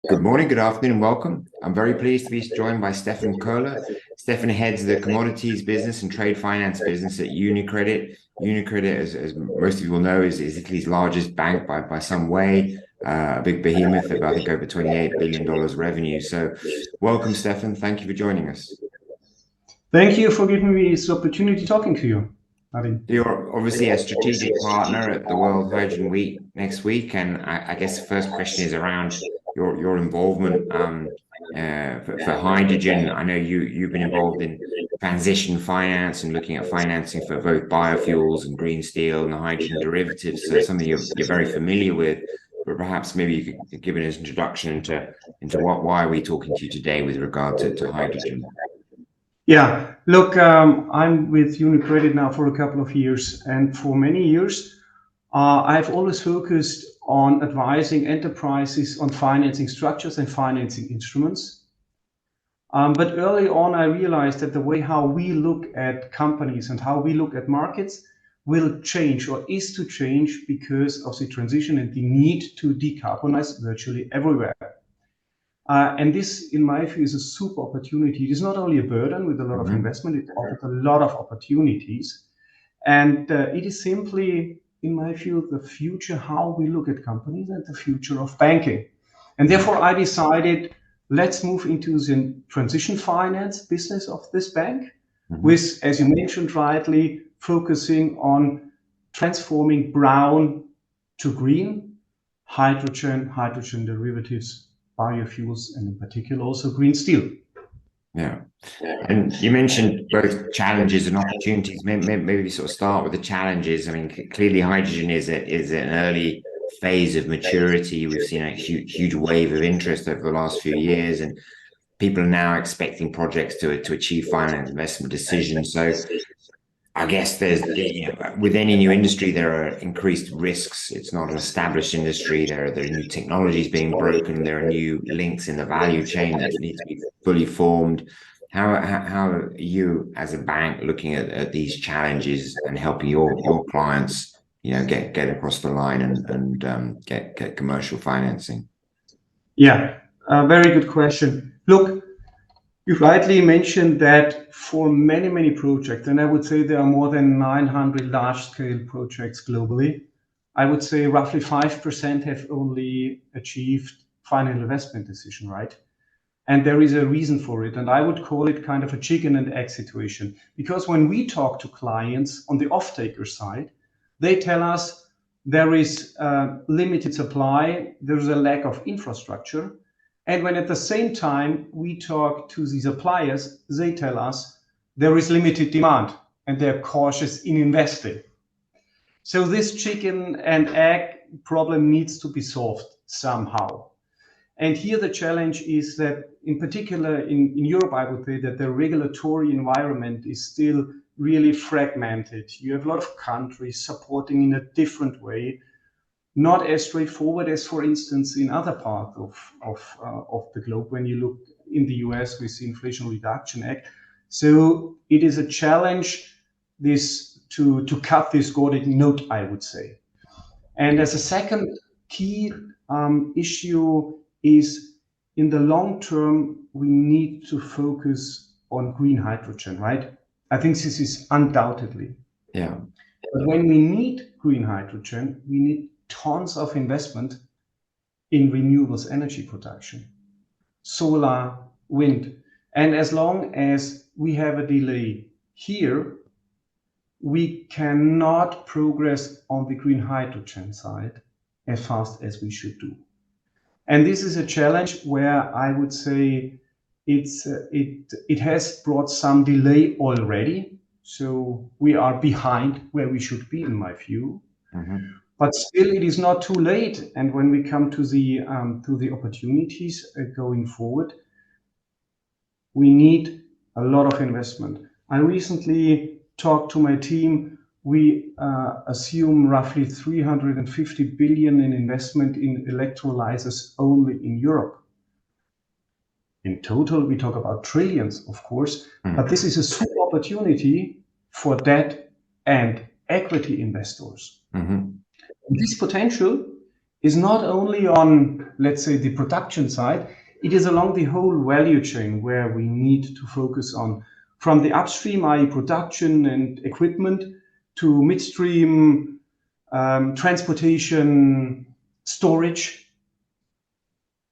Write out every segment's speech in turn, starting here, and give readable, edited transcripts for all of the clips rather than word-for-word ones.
Good morning, good afternoon, and welcome. I'm very pleased to be joined by Stefan Koller. Stefan heads the Commodities business and trade finance business at UniCredit. UniCredit, as most of you will know, is Italy's largest bank by some way, a big behemoth of, I think, over $28 billion revenue. So welcome, Stefan. Thank you for joining us. Thank you for giving me this opportunity talking to you, Adi. You're obviously a strategic partner at the World Hydrogen Week next week, and I guess the first question is around your involvement for hydrogen. I know you've been involved in transition finance and looking at financing for both biofuels and green steel and the hydrogen derivatives. So something you're very familiar with, but perhaps maybe you could give us an introduction into why are we talking to you today with regard to hydrogen. Yeah, look, I'm with UniCredit now for a couple of years, and for many years, I've always focused on advising enterprises on financing structures and financing instruments. But early on, I realized that the way how we look at companies and how we look at markets will change or is to change because of the transition and the need to decarbonize virtually everywhere. And this, in my view, is a super opportunity. It is not only a burden with a lot of investment, it offers a lot of opportunities. And it is simply, in my view, the future, how we look at companies and the future of banking. And therefore, I decided, let's move into the transition finance business of this bank, with, as you mentioned rightly, focusing on transforming brown to green, hydrogen derivatives, biofuels, and in particular also green steel. Yeah, and you mentioned both challenges and opportunities. Maybe sort of start with the challenges. I mean, clearly hydrogen is an early phase of maturity. We've seen a huge wave of interest over the last few years, and people are now expecting projects to achieve final investment decisions. So I guess there's, with any new industry, there are increased risks. It's not an established industry. There are new technologies being broken. There are new links in the value chain that need to be fully formed. How are you, as a bank, looking at these challenges and helping your clients, get across the line and get commercial financing? Yeah, very good question. Look, you rightly mentioned that for many projects, and I would say there are more than 900 large-scale projects globally, I would say roughly 5% have only achieved final investment decision, right? And there is a reason for it, and I would call it kind of a chicken and egg situation. Because when we talk to clients on the off-taker side, they tell us there is limited supply, there's a lack of infrastructure. And when at the same time we talk to the suppliers, they tell us there is limited demand and they're cautious in investing. So this chicken and egg problem needs to be solved somehow. And here the challenge is that, in particular in Europe, I would say that the regulatory environment is still really fragmented. You have a lot of countries supporting in a different way, not as straightforward as, for instance, in other parts of the globe. When you look in the US with the Inflation Reduction Act, so it is a challenge to cut this golden nut, I would say. And as a second key issue is, in the long term, we need to focus on green hydrogen, right? I think this is undoubtedly. Yeah. But when we need green hydrogen, we need tons of investment in renewables energy production, solar, wind. And as long as we have a delay here, we cannot progress on the green hydrogen side as fast as we should do. And this is a challenge where I would say it has brought some delay already. So we are behind where we should be, in my view. But still, it is not too late. And when we come to the opportunities going forward, we need a lot of investment. I recently talked to my team. We assume roughly 350 billion in investment in electrolyzers only in Europe. In total, we talk about trillions, of course, but this is a super opportunity for debt and equity investors. This potential is not only on, let's say, the production side, it is along the whole value chain where we need to focus on, from the upstream, i.e. production and equipment, to midstream, transportation, storage,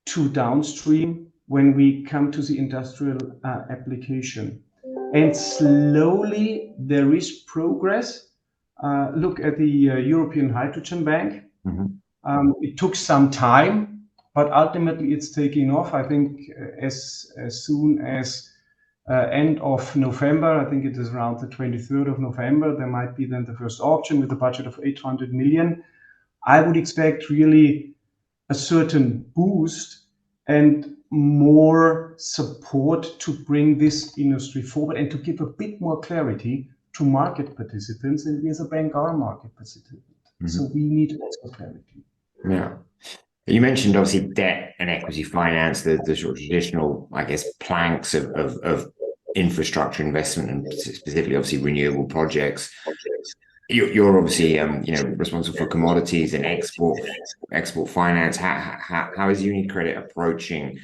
to downstream when we come to the industrial application. And slowly there is progress. Look at the European Hydrogen Bank. It took some time, but ultimately it's taking off. I think as soon as end of November, I think it is around the 23rd of November, there might be then the first auction with a budget of 800 million. I would expect really a certain boost and more support to bring this industry forward and to give a bit more clarity to market participants. And we as a bank are market participants. So we need also clarity. Yeah. You mentioned obviously debt and equity finance, the sort of traditional, I guess, planks of infrastructure investment, and specifically obviously renewable projects. You're obviously responsible for commodities and export finance. How is UniCredit approaching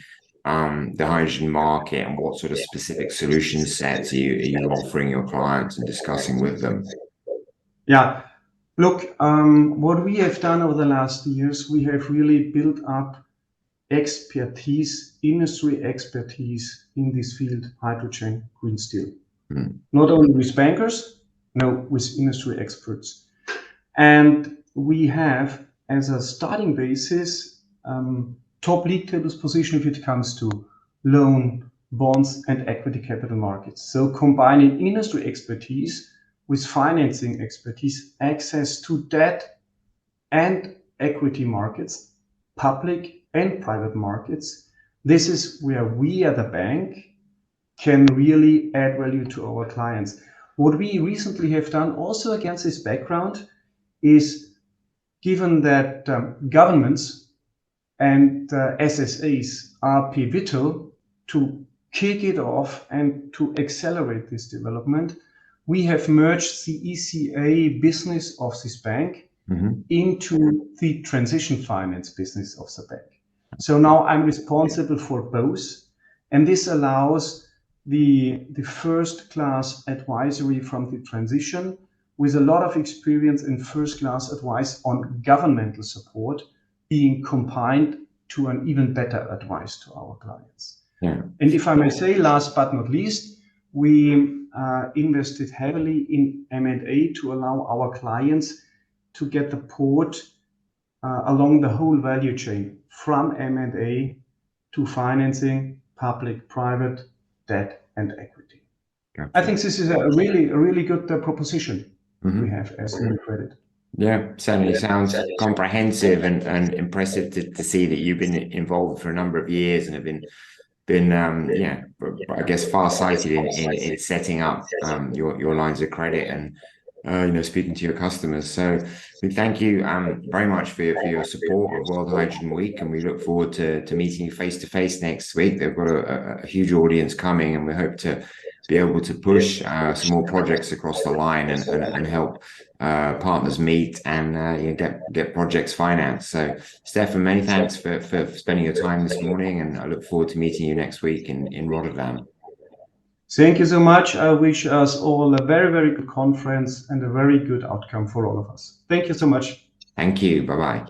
the hydrogen market, and what sort of specific solution sets are you offering your clients and discussing with them? Yeah. Look, what we have done over the last years, we have really built up expertise, industry expertise in this field, hydrogen, green steel. Not only with bankers, no, with industry experts. And we have, as a starting basis, top league tables position if it comes to loan, bonds, and equity capital markets. So combining industry expertise with financing expertise, access to debt and equity markets, public and private markets. This is where we at the bank can really add value to our clients. What we recently have done also against this background is, given that governments and SSAs are pivotal to kick it off and to accelerate this development, we have merged the ECA business of this bank into the transition finance business of the bank. So now I'm responsible for both, and this allows the first-class advisory from the transition with a lot of experience in first-class advice on governmental support being combined to an even better advice to our clients. Yeah. And if I may say, last but not least, we invested heavily in M&A to allow our clients to get the port along the whole value chain, from M&A to financing, public, private, debt, and equity. Gotcha. I think this is a really good proposition we have as UniCredit. Yeah, certainly sounds comprehensive and impressive to see that you've been involved for a number of years and have been I guess far-sighted in setting up your lines of credit and speaking to your customers. So we thank you very much for your support of World Hydrogen Week, and we look forward to meeting you face to face next week. They've got a huge audience coming, and we hope to be able to push some more projects across the line and help partners meet and get projects financed. So Stefan, many thanks for spending your time this morning, and I look forward to meeting you next week in Rotterdam. Thank you so much. I wish us all a very, very good conference and a very good outcome for all of us. Thank you so much. Thank you. Bye-bye.